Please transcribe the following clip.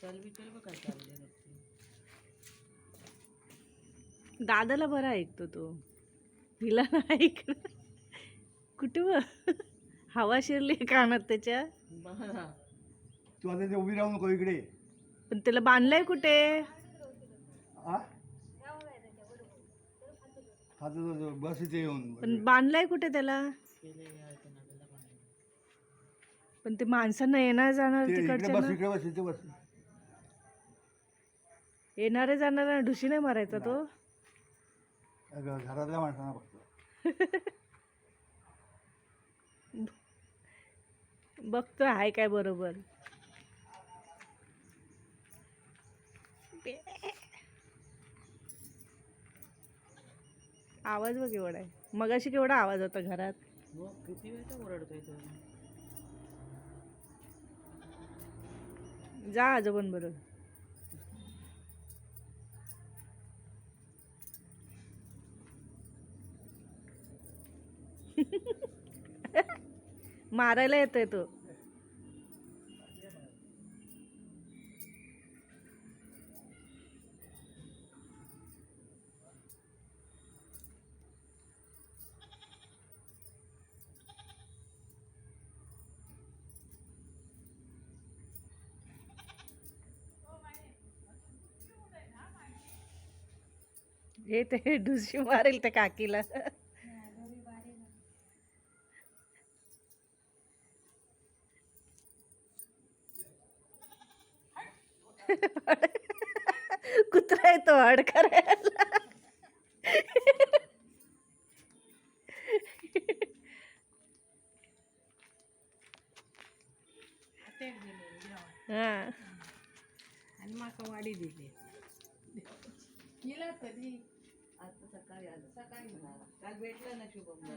चल बिचल बघ काय चालले नक्की. दादाला बरा ऐकतो तो, हिला नाही ऐकणार. कुठं हवा शिरली कानात त्याच्या. बघा तू आता ते उभी राहू नको इकडे. पण त्याला बांधलाय कुठे? हा आता बस इथे येऊन पण बांधलाय कुठे त्याला? केले आहे ते नागाला पाणी. पण ते माणसांना येणार जाणार ते इकडे तिकडच्या बस, ना, इकडे बस, इथे बस. येणारे जाणारा ढुशी नाही मारायचा तो. घरातल्या माणसांना फक्त. बघतो हाय काय बरोबर. आवाज बघ एवढा आहे, मगाशी केवढा आवाज होता घरात. हो किती वेळचा ओरडतोय तो. जा आजोबां बरोबर. मारायला येतोय तो. हे ते ढुशी मारेल त्या काकीला. कुत्रा येतो हड करायला. हा आणि माका वाडी दिली. गेला कधी आता सकाळी आलं, सकाळी म्हणाला काल भेटलं ना शुभमला.